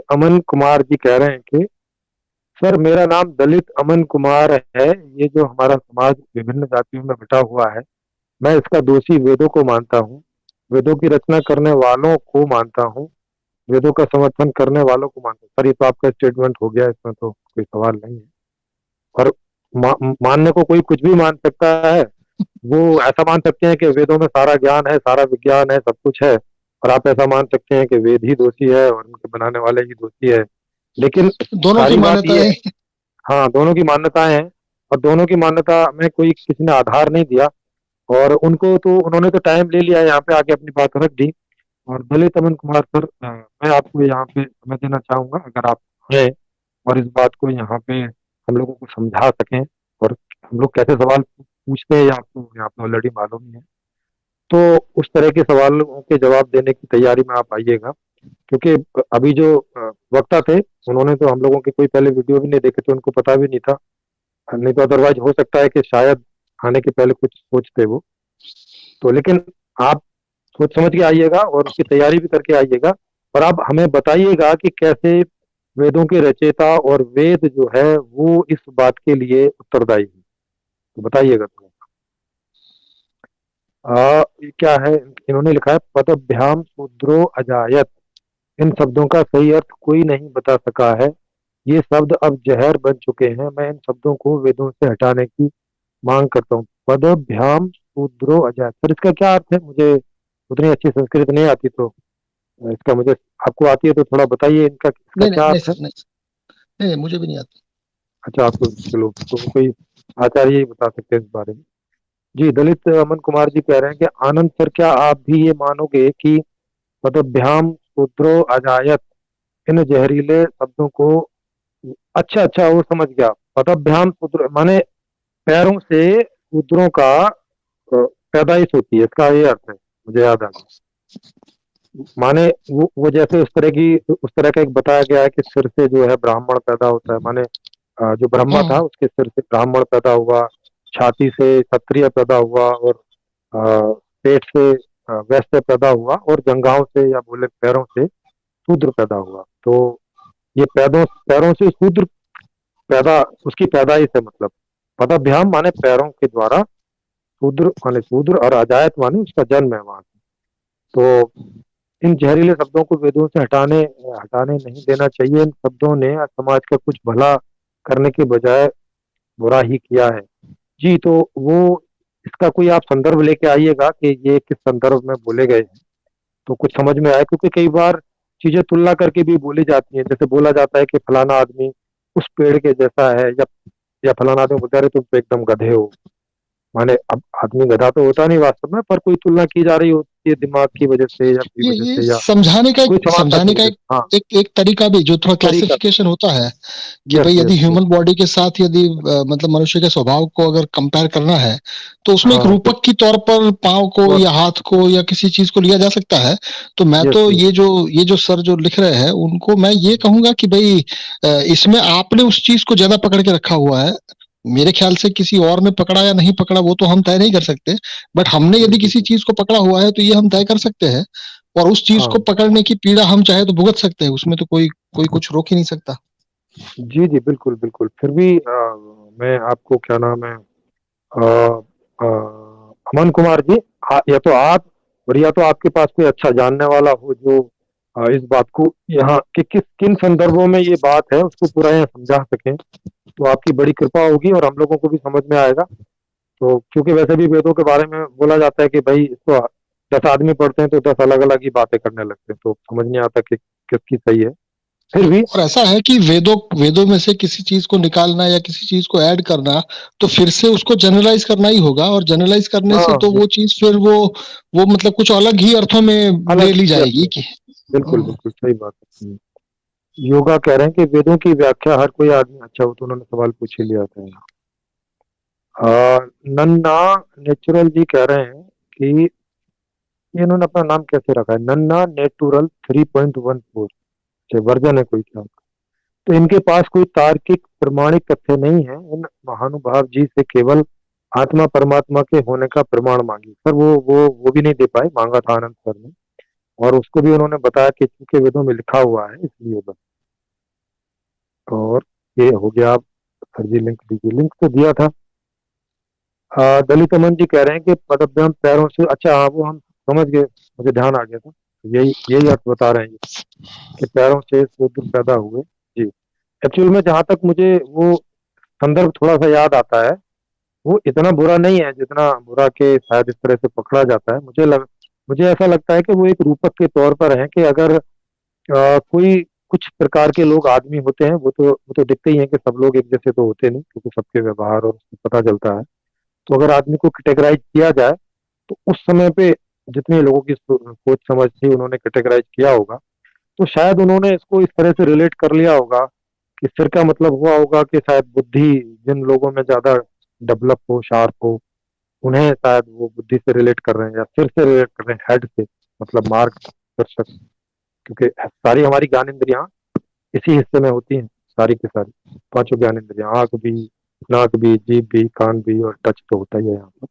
अमन कुमार जी कह रहे हैं कि सर मेरा नाम दलित अमन कुमार है। ये जो हमारा समाज विभिन्न जातियों में बटा हुआ है, मैं इसका दोषी वेदों को मानता हूँ, वेदों की रचना करने वालों को मानता हूँ, वेदों का समर्थन करने वालों को मानता हूँ। सर ये तो आपका स्टेटमेंट हो गया, इसमें तो कोई सवाल नहीं है। और मानने को कोई कुछ भी मान सकता है। वो ऐसा मान सकते हैं कि वेदों में सारा ज्ञान है, सारा विज्ञान है, सब कुछ है, और आप ऐसा मान सकते हैं कि वेद ही दोषी है और उनके बनाने वाले ही दोषी है। लेकिन दोनों की सारी बात ये मान्यताएं। है, हाँ दोनों की मान्यताएं हैं, और दोनों की मान्यता में कोई किसी ने आधार नहीं दिया, और उनको तो उन्होंने तो टाइम ले लिया, यहाँ पे आके अपनी बात रख दी। और दलित अमन कुमार सर, मैं आपको यहाँ पे समय देना चाहूंगा, अगर आप हैं और इस बात को यहाँ पे हम लोगों को समझा सकें, और हम लोग कैसे सवाल पूछते हैं ये आपको यहाँ पे ऑलरेडी मालूम ही है, तो उस तरह के सवालों के जवाब देने की तैयारी में आप आइएगा। क्योंकि अभी जो वक्ता थे, उन्होंने तो हम लोगों के कोई पहले वीडियो भी नहीं देखे थे, उनको पता भी नहीं था। नहीं तो अदरवाइज हो सकता है कि शायद आने के पहले कुछ सोचते वो। तो लेकिन आप सोच समझ के आइएगा और उसकी तैयारी भी करके आइएगा, और आप हमें बताइएगा कि कैसे वेदों के रचयिता और वेद जो है वो इस बात के लिए उत्तरदायी है। तो बताइएगा तो। ये क्या है, इन्होंने लिखा है पदभ्याम शूद्रो अजायत। इन शब्दों का सही अर्थ कोई नहीं बता सका है। ये शब्द अब जहर बन चुके हैं। मैं इन शब्दों को वेदों से हटाने की मांग करता हूँ। पदभ्याम शूद्रो अजायत, सर इसका क्या अर्थ है? मुझे उतनी अच्छी संस्कृत नहीं आती, तो इसका मुझे, आपको आती है तो थोड़ा बताइए, इनका इसका नहीं नहीं क्या नहीं अर्थ है? सर, नहीं नहीं, नहीं, मुझे भी नहीं आता। अच्छा, आपको, चलो तो कोई आचार्य ही बता सकते हैं इस बारे में। जी, दलित अमन कुमार जी कह रहे हैं कि आनंद सर, क्या आप भी ये मानोगे कि पदभ्याम शूद्रो अजायत, इन जहरीले शब्दों को, अच्छा अच्छा वो समझ गया, पदभ्याम शूद्र माने पैरों से शूद्रों का पैदाइश होती है, इसका ये अर्थ है, मुझे याद आ गया। माने वो जैसे उस तरह की, उस तरह का एक बताया गया है कि सिर से जो है ब्राह्मण पैदा होता है, माने जो ब्रह्मा था हम्म। उसके सिर से ब्राह्मण पैदा हुआ, छाती से क्षत्रिय पैदा हुआ, और पेट से वैश्य पैदा हुआ, और जंघाओं से या बोले पैरों से शूद्र पैदा हुआ। तो ये पैरों पैरों से शूद्र पैदा, उसकी पैदाइश है, मतलब पदाभ्याम माने पैरों के द्वारा, शूद्र माने शूद्र, और अजायत माने उसका जन्म है वहां से। तो इन जहरीले शब्दों को वेदों से हटाने हटाने नहीं देना चाहिए। इन शब्दों ने समाज का कुछ भला करने के बजाय बुरा ही किया है। जी, तो वो, इसका कोई आप संदर्भ लेके आइएगा कि ये किस संदर्भ में बोले गए हैं, तो कुछ समझ में आए। क्योंकि कई बार चीजें तुलना करके भी बोली जाती हैं, जैसे बोला जाता है कि फलाना आदमी उस पेड़ के जैसा है, या फलाना आदमी बोलता है तुम तो एकदम गधे हो। माने अब आदमी गधा तो होता नहीं वास्तव में, पर कोई तुलना की जा रही होती है दिमाग की वजह से या कोई वजह ये से, या कोई समानता समझाने की का वजह एक से। हाँ, एक एक तरीका भी, जो थोड़ा तरीका। क्लासिफिकेशन होता है कि यस भाई यस यदि यस। ह्यूमन बॉडी के साथ यदि मतलब मनुष्य के स्वभाव को अगर कंपेयर करना है, तो उसमें एक हाँ, रूपक की तौर पर पाँव को और या हाथ को या किसी चीज को लिया जा सकता है। तो मैं यस तो यस। ये जो सर जो लिख रहे हैं उनको मैं ये कहूंगा कि भाई इसमें आपने उस चीज को ज्यादा पकड़ के रखा हुआ है। मेरे ख्याल से किसी और ने पकड़ा या नहीं पकड़ा वो तो हम तय नहीं कर सकते, बट हमने जी यदि जी किसी जी। चीज को पकड़ा हुआ है तो ये हम तय कर सकते हैं। और उस चीज को हाँ, पकड़ने की पीड़ा हम चाहे तो भुगत सकते हैं, उसमें तो कोई कोई कुछ रोक ही नहीं सकता। जी जी, बिल्कुल बिल्कुल। फिर भी मैं आपको, क्या नाम है, अमन कुमार जी, या तो आप, और या तो आपके पास कोई अच्छा जानने वाला हो जो इस बात को यहाँ कि किस किन संदर्भों में ये बात है उसको पूरा यहाँ समझा सकें, तो आपकी बड़ी कृपा होगी और हम लोगों को भी समझ में आएगा। तो क्योंकि वैसे भी वेदों के बारे में बोला जाता है कि भाई इसको 10 आदमी पढ़ते हैं तो 10 अलग अलग ही बातें करने लगते हैं, तो समझ नहीं आता कि किसकी सही है। फिर भी और ऐसा है कि वेदों में से किसी चीज को निकालना या किसी चीज को ऐड करना, तो फिर से उसको जनरलाइज करना ही होगा, और जनरलाइज करने से हाँ, तो वो चीज फिर वो मतलब कुछ अलग ही अर्थों में ले अलग, ली यस जाएगी यस, कि बिल्कुल बिल्कुल सही बात है। योगा कह रहे हैं कि वेदों की व्याख्या हर कोई आदमी, अच्छा वो तो उन्होंने सवाल पूछ ही लिया था यहाँ। नन्ना नेचुरल जी कह रहे हैं कि, ये इन्होंने अपना नाम कैसे रखा है, नन्ना नेचुरल 3.14, वर्जन है कोई क्या? तो इनके पास कोई तार्किक प्रमाणिक तथ्य नहीं है। इन महानुभाव जी से केवल आत्मा परमात्मा के होने का प्रमाण मांगी। सर वो भी नहीं दे पाए, मांगा था आनंद सर ने, और उसको भी उन्होंने बताया कि चूंकि वेदों में लिखा हुआ है इसलिए बस। और ये हो गया। आप सर जी लिंक दीजिए, लिंक तो दिया था। दलित अमन जी कह रहे हैं कि पदभ्रम पैरों से, अच्छा हाँ वो हम समझ गए, मुझे ध्यान आ गया था। यही यही अर्थ बता रहे हैं ये, कि पैरों से शूद्र पैदा हुए। जी। एक्चुअल में जहां तक मुझे वो संदर्भ थोड़ा सा याद आता है, वो इतना बुरा नहीं है जितना बुरा के शायद इस तरह से पकड़ा जाता है। मुझे ऐसा लगता है कि वो एक रूपक के तौर पर है, कि अगर कोई कुछ प्रकार के लोग आदमी होते हैं, वो तो दिखते ही हैं कि सब लोग एक जैसे तो होते नहीं, क्योंकि सबके व्यवहार और उससे पता चलता है। तो अगर आदमी को कैटेगराइज किया जाए, तो उस समय पे जितने लोगों की सोच समझ थी, उन्होंने कैटेगराइज किया होगा। तो शायद उन्होंने इसको इस तरह से रिलेट कर लिया होगा कि सिर का मतलब हुआ होगा कि शायद बुद्धि जिन लोगों में ज्यादा डेवलप हो, शार्प हो, उन्हें शायद वो बुद्धि से रिलेट कर रहे हैं, या सिर से रिलेट कर रहे हैं, हेड से, मतलब मार्गदर्शक। क्योंकि सारी हमारी ज्ञान इंद्रियां इसी हिस्से में होती हैं, सारी की सारी पांचों ज्ञान इंद्रियां, आंख भी, नाक भी, जीभ भी, कान भी, और टच तो होता ही है यहाँ पर।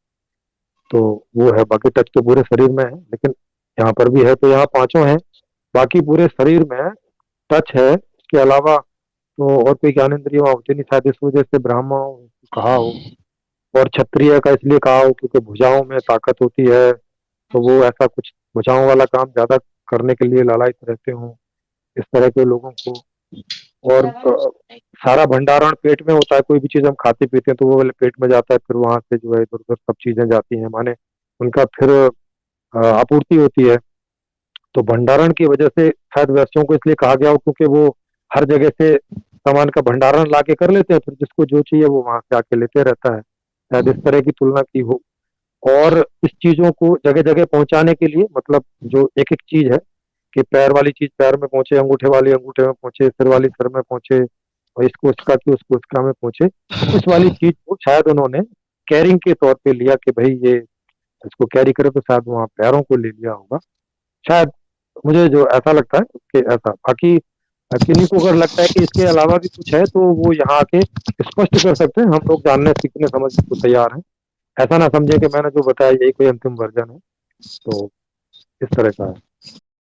तो वो है, बाकी टच तो पूरे शरीर में है, लेकिन यहाँ पर भी है, तो यहाँ पांचों हैं। बाकी पूरे शरीर में टच है, इसके अलावा तो और कोई ज्ञान इंद्रिय वहाँ होती नहीं, शायद इस वजह से ब्राह्मणों को कहा हो। और क्षत्रिय का इसलिए कहा हो क्योंकि भुजाओं में ताकत होती है, तो वो ऐसा कुछ भुजाओं वाला काम ज्यादा करने के लिए लालायित रहते हों, इस तरह के लोगों को। और सारा भंडारण पेट में होता है, कोई भी चीज हम खाते पीते हैं तो वो वाले पेट में जाता है, फिर वहां से जो है इधर उधर सब चीजें जाती हैं, माने उनका फिर आपूर्ति होती है। तो भंडारण की वजह से शायद वैश्यों को इसलिए कहा गया हो, क्योंकि वो हर जगह से सामान का भंडारण ला के कर लेते हैं, फिर जिसको जो चाहिए वो वहां से आके लेते रहता है, शायद इस तरह की तुलना की हो। और इस चीजों को जगह जगह पहुंचाने के लिए, मतलब जो एक एक चीज है, कि पैर वाली चीज पैर में पहुंचे, अंगूठे वाली अंगूठे में पहुंचे, सिर वाली सिर में पहुंचे, और इसको उसका की उसको उसका में पहुंचे, तो इस वाली चीज को शायद उन्होंने कैरिंग के तौर पे लिया, कि भाई ये इसको कैरी करे, तो शायद वहाँ पैरों को ले लिया होगा शायद। मुझे जो ऐसा लगता है कि ऐसा, बाकी किन्हीं को अगर लगता है कि इसके अलावा भी कुछ है, तो वो यहाँ आके स्पष्ट कर सकते हैं, हम लोग जानने सीखने समझने को तैयार हैं। ऐसा ना समझे कि मैंने जो बताया यही कोई अंतिम वर्जन है। तो इस तरह का है।